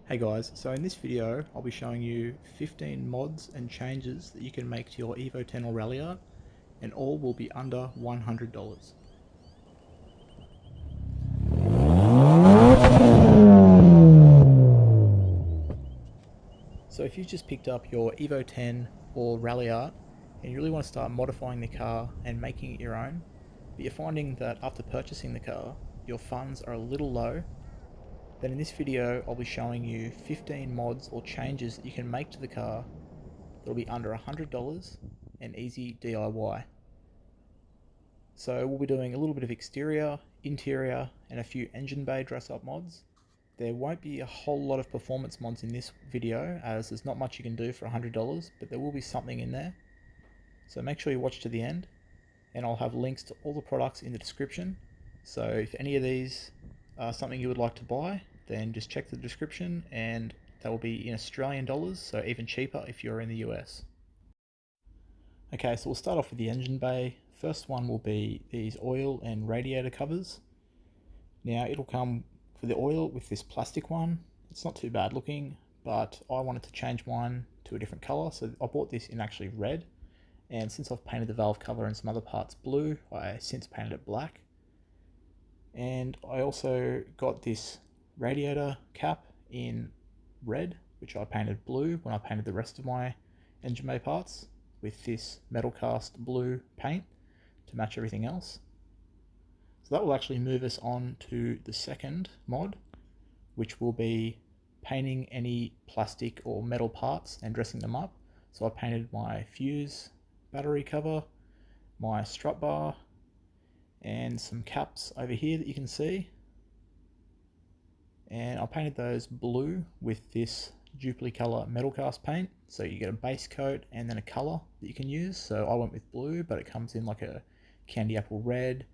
Hey guys, so in this video I'll be showing you 15 mods and changes that you can make to your Evo 10 or Ralliart, and all will be under $100. So if you've just picked up your Evo 10 or Ralliart and you really want to start modifying the car and making it your own, but you're finding that after purchasing the car your funds are a little low, then in this video I'll be showing you 15 mods or changes that you can make to the car that'll be under $100 and easy DIY. So we'll be doing a little bit of exterior, interior, and a few engine bay dress up mods. There won't be a whole lot of performance mods in this video as there's not much you can do for $100, but there will be something in there. So make sure you watch to the end, and I'll have links to all the products in the description. So if any of these are something you would like to buy, then just check the description and that will be in Australian dollars, so even cheaper if you're in the US. Okay, so we'll start off with the engine bay. First one will be these oil and radiator covers. Now it'll come for the oil with this plastic one. It's not too bad looking, but I wanted to change mine to a different color, so I bought this in actually red. And since I've painted the valve cover and some other parts blue, I since painted it black. And I also got this radiator cap in red, which I painted blue when I painted the rest of my engine bay parts with this Metalcast blue paint to match everything else. So that will actually move us on to the second mod, which will be painting any plastic or metal parts and dressing them up. So I painted my fuse battery cover, my strut bar, and some caps over here that you can see. And I painted those blue with this Duplicolor Metalcast paint, so you get a base coat and then a color that you can use. So I went with blue, but it comes in like a candy apple red,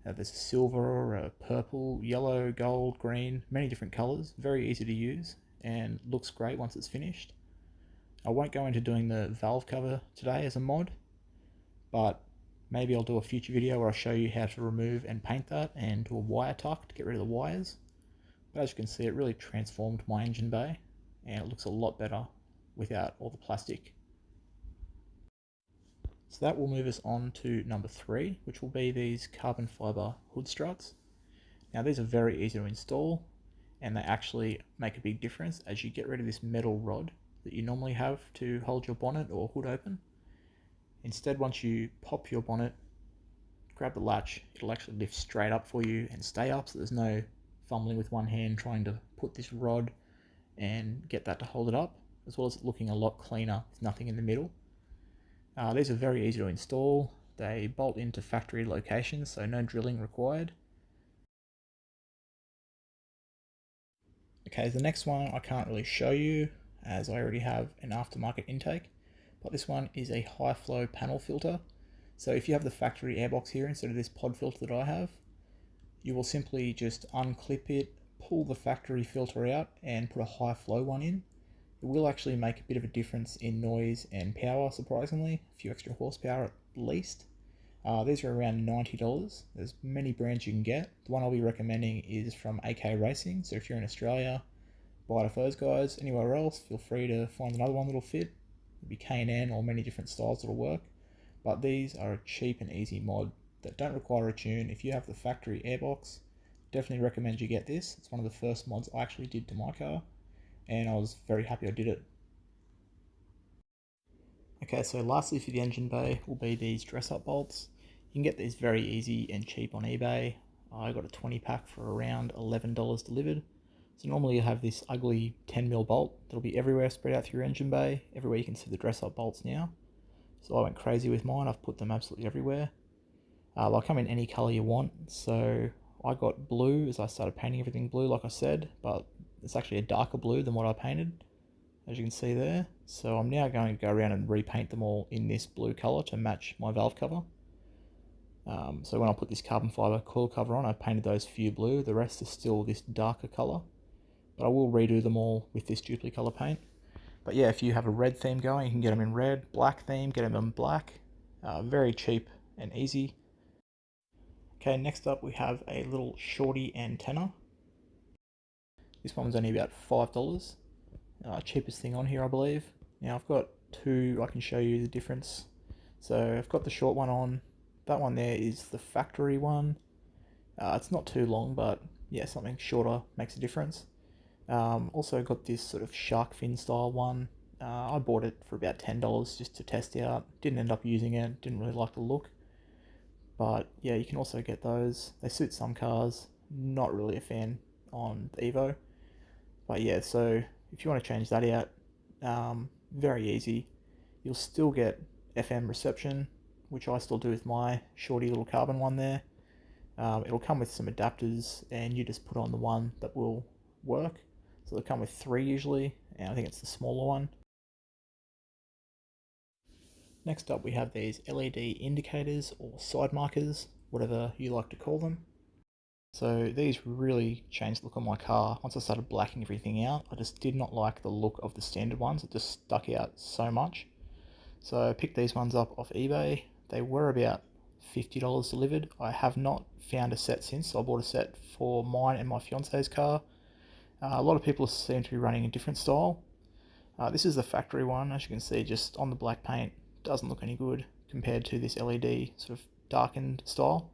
there's a silver, a purple, yellow, gold, green, many different colors. Very easy to use and looks great once it's finished. I won't go into doing the valve cover today as a mod, but maybe I'll do a future video where I'll show you how to remove and paint that and do a wire tuck to get rid of the wires. But as you can see, it really transformed my engine bay and it looks a lot better without all the plastic. So that will move us on to number 3, which will be these carbon fiber hood struts. Now these are very easy to install and they actually make a big difference as you get rid of this metal rod that you normally have to hold your bonnet or hood open. Instead, once you pop your bonnet, grab the latch, it'll actually lift straight up for you and stay up, so there's no fumbling with one hand trying to put this rod and get that to hold it up, as well as looking a lot cleaner with nothing in the middle. These are very easy to install. They bolt into factory locations, so no drilling required. Okay, the next one I can't really show you as I already have an aftermarket intake, but this one is a high flow panel filter. So if you have the factory airbox here instead of this pod filter that I have, you will simply just unclip it, pull the factory filter out and put a high flow one in. It will actually make a bit of a difference in noise and power, surprisingly, a few extra horsepower at least. These are around $90. There's many brands you can get. The one I'll be recommending is from AK Racing, so if you're in Australia, buy it off those guys. Anywhere else, feel free to find another one that'll fit. It'll be K&N or many different styles that'll work. But these are a cheap and easy mod that don't require a tune. If you have the factory airbox, definitely recommend you get this. It's one of the first mods I actually did to my car, and I was very happy I did it. Okay, so lastly for the engine bay will be these dress-up bolts. You can get these very easy and cheap on eBay. I got a 20 pack for around $11 delivered. So normally you have this ugly 10mm bolt that'll be everywhere spread out through your engine bay. Everywhere you can see the dress-up bolts now. So I went crazy with mine. I've put them absolutely everywhere. They'll come in any color you want. So I got blue as I started painting everything blue, like I said, but it's actually a darker blue than what I painted, as you can see there. So I'm now going to go around and repaint them all in this blue color to match my valve cover. So when I put this carbon fiber coil cover on, I painted those few blue. The rest is still this darker color, but I will redo them all with this Duplicolor paint. But yeah, if you have a red theme going, you can get them in red. Black theme, get them in black. Very cheap and easy. Okay, next up we have a little Shorty Antenna. This one was only about $5. Cheapest thing on here, I believe. Now I've got two, I can show you the difference. So I've got the short one on. That one there is the factory one. It's not too long, but yeah, something shorter makes a difference. Also got this sort of shark fin style one. I bought it for about $10 just to test out. Didn't end up using it, didn't really like the look. But yeah, you can also get those. They suit some cars. Not really a fan on the Evo. But yeah, so if you want to change that out, very easy. You'll still get FM reception, which I still do with my Shorty little carbon one there. It'll come with some adapters, and you just put on the one that will work. So they'll come with 3 usually, and I think it's the smaller one. Next up, we have these LED indicators or side markers, whatever you like to call them. So these really changed the look on my car. Once I started blacking everything out, I just did not like the look of the standard ones. It just stuck out so much. So I picked these ones up off eBay. They were about $50 delivered. I have not found a set since. So I bought a set for mine and my fiance's car. A lot of people seem to be running a different style. This is the factory one. As you can see, just on the black paint, doesn't look any good compared to this LED sort of darkened style.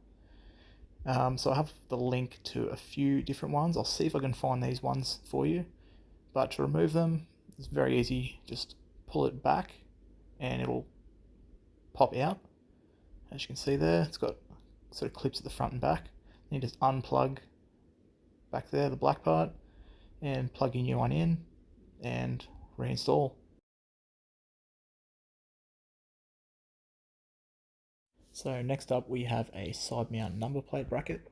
So I have the link to a few different ones. I'll see if I can find these ones for you. But to remove them, it's very easy. Just pull it back and it'll pop out. As you can see there, it's got sort of clips at the front and back. Then you just unplug back there, the black part, and plug your new one in and reinstall. So next up we have a side mount number plate bracket.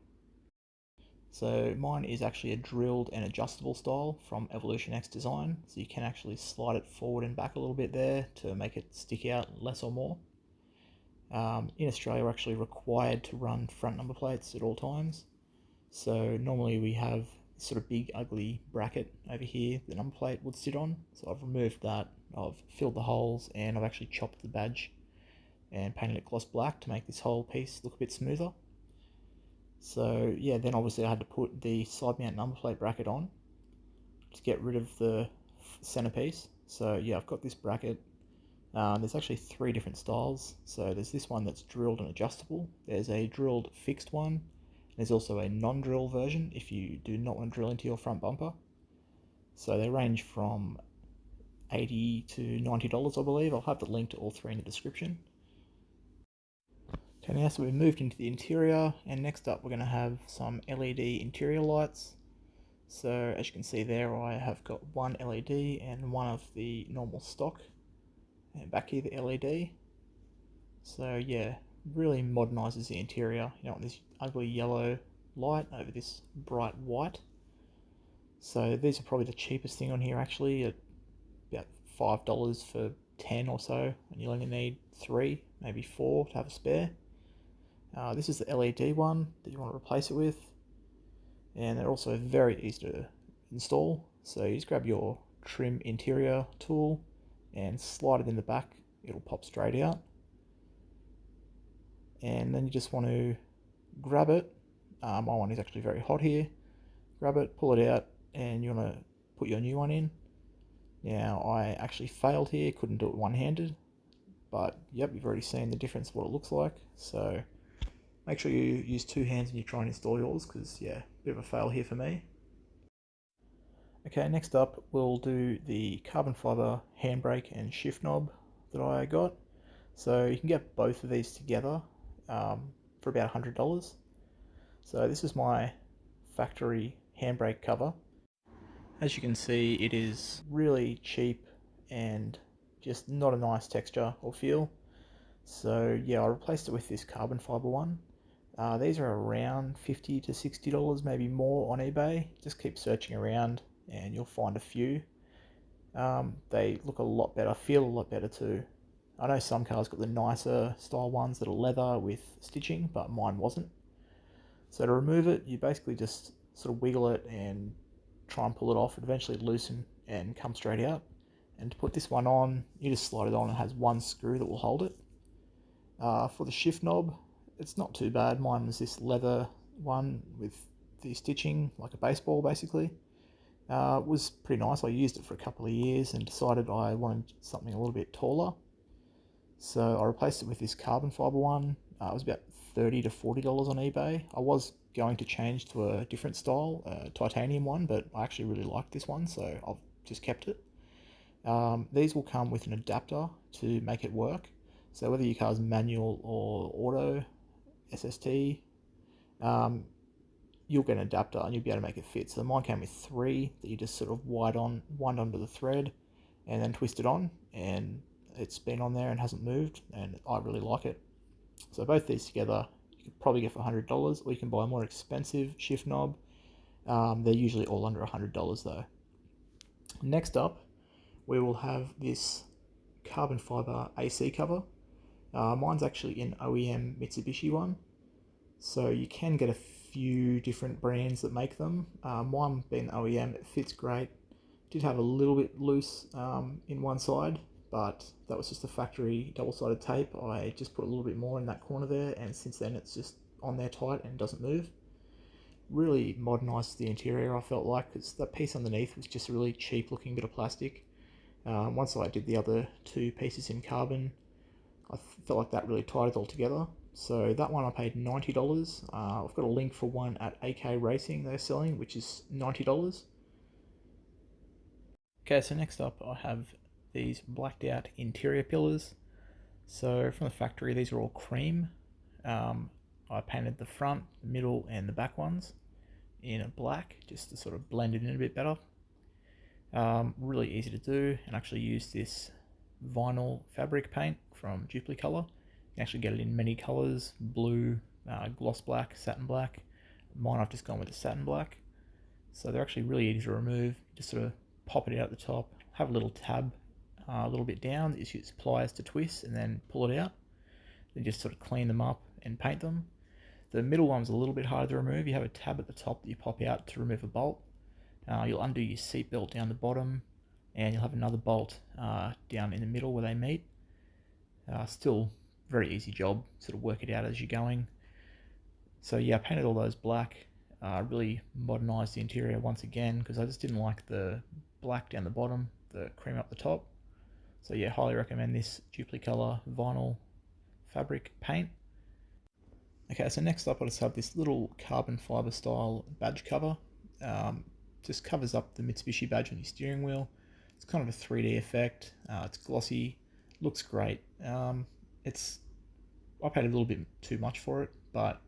So mine is actually a drilled and adjustable style from Evolution X design, so you can actually slide it forward and back a little bit there to make it stick out less or more. In Australia we're actually required to run front number plates at all times, so normally we have this sort of big ugly bracket over here the number plate would sit on. So I've removed that, I've filled the holes, and I've actually chopped the badge and painted it gloss black to make this whole piece look a bit smoother. So yeah, then obviously I had to put the side mount number plate bracket on to get rid of the centerpiece. So yeah, I've got this bracket. There's actually 3 different styles. So there's this one that's drilled and adjustable. There's a drilled fixed one. There's also a non-drill version if you do not want to drill into your front bumper. So they range from $80 to $90, I believe. I'll have the link to all 3 in the description. Okay, now so we've moved into the interior, and next up we're going to have some LED interior lights. So as you can see there, I have got one LED and one of the normal stock, and back here the LED. So yeah, really modernises the interior. You don't want this ugly yellow light over this bright white. So these are probably the cheapest thing on here actually, at about $5 for 10 or so, and you only need 3, maybe 4 to have a spare. This is the LED one that you want to replace it with, and they're also very easy to install. So you just grab your trim interior tool and slide it in the back, it'll pop straight out. And then you just want to grab it. My one is actually very hot here. Grab it, pull it out, and you want to put your new one in. Now I actually failed here, couldn't do it one-handed, but yep, you've already seen the difference what it looks like. So make sure you use 2 hands when you try and install yours, because yeah, bit of a fail here for me. Okay, next up we'll do the carbon fibre handbrake and shift knob that I got. So you can get both of these together for about $100. So this is my factory handbrake cover. As you can see, it is really cheap and just not a nice texture or feel. So yeah, I replaced it with this carbon fibre one. These are around $50 to $60, maybe more on eBay. Just keep searching around and you'll find a few. They look a lot better, feel a lot better too. I know some cars got the nicer style ones that are leather with stitching, but mine wasn't. So to remove it, you basically just sort of wiggle it and try and pull it off, and eventually loosen and come straight out. And to put this one on, you just slide it on. It has 1 screw that will hold it. For the shift knob, it's not too bad. Mine was this leather one with the stitching, like a baseball basically. It was pretty nice. I used it for a couple of years and decided I wanted something a little bit taller. So I replaced it with this carbon fibre one. It was about $30 to $40 on eBay. I was going to change to a different style, a titanium one, but I actually really liked this one, so I've just kept it. These will come with an adapter to make it work. So whether your car's manual or auto, SST, you'll get an adapter and you'll be able to make it fit. So mine came with 3 that you just sort of wind onto the thread and then twist it on, and it's been on there and hasn't moved, and I really like it. So both these together you could probably get for $100, or you can buy a more expensive shift knob. They're usually all under $100 though. Next up, we will have this carbon fibre AC cover. Mine's actually an OEM Mitsubishi one, so you can get a few different brands that make them. Mine being OEM, it fits great. Did have a little bit loose in one side, but that was just a factory double-sided tape. I just put a little bit more in that corner there, and since then it's just on there tight and doesn't move. Really modernised the interior, I felt like, because that piece underneath was just a really cheap looking bit of plastic. Once I did the other 2 pieces in carbon, I felt like that really tied it all together. So that one I paid $90. I've got a link for one at AK Racing they're selling, which is $90. Okay, so next up I have these blacked out interior pillars. So from the factory, these are all cream. I painted the front, the middle and the back ones in a black, just to sort of blend it in a bit better. Really easy to do, and actually use this vinyl fabric paint from Duplicolor. You can actually get it in many colors: blue, gloss black, satin black. Mine I've just gone with the satin black. So they're actually really easy to remove. Just sort of pop it out at the top, have a little tab a little bit down, just use pliers to twist and then pull it out. Then just sort of clean them up and paint them. The middle one's a little bit harder to remove. You have a tab at the top that you pop out to remove a bolt. You'll undo your seat belt down the bottom, and you'll have another bolt down in the middle where they meet. Still very easy job, sort of work it out as you're going. So yeah, I painted all those black, really modernised the interior once again, because I just didn't like the black down the bottom, the cream up the top. So yeah, highly recommend this Duplicolor vinyl fabric paint. Okay, so next up I just have this little carbon fibre style badge cover. Just covers up the Mitsubishi badge on your steering wheel. It's kind of a 3D effect. It's glossy, looks great. I paid a little bit too much for it, but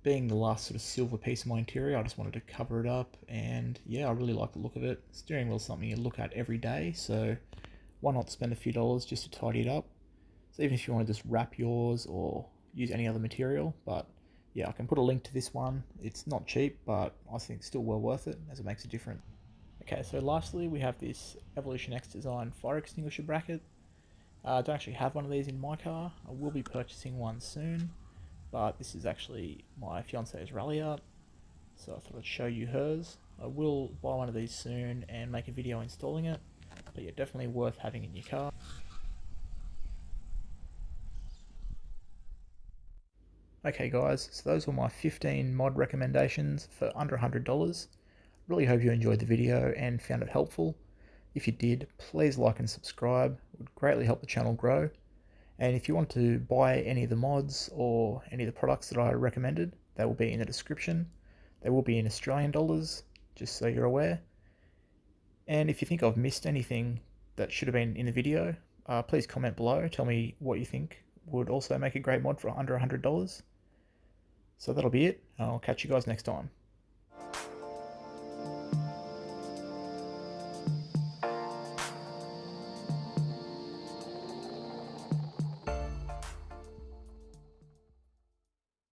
being the last sort of silver piece of my interior, I just wanted to cover it up, and yeah, I really like the look of it. Steering wheel is something you look at every day, so why not spend a few dollars just to tidy it up? So even if you want to just wrap yours or use any other material, but yeah, I can put a link to this one. It's not cheap, but I think still well worth it, as it makes a difference. Okay, so lastly we have this Evolution X design fire extinguisher bracket. I don't actually have one of these in my car. I will be purchasing one soon, but this is actually my fiance's Ralliart, so I thought I'd show you hers. I will buy one of these soon and make a video installing it, but yeah, definitely worth having in your car. Okay guys, so those were my 15 mod recommendations for under $100. Really hope you enjoyed the video and found it helpful. If you did, please like and subscribe. It would greatly help the channel grow. And if you want to buy any of the mods or any of the products that I recommended, they will be in the description. They will be in Australian dollars, just so you're aware. And if you think I've missed anything that should have been in the video, please comment below. Tell me what you think would also make a great mod for under $100. So that'll be it. I'll catch you guys next time.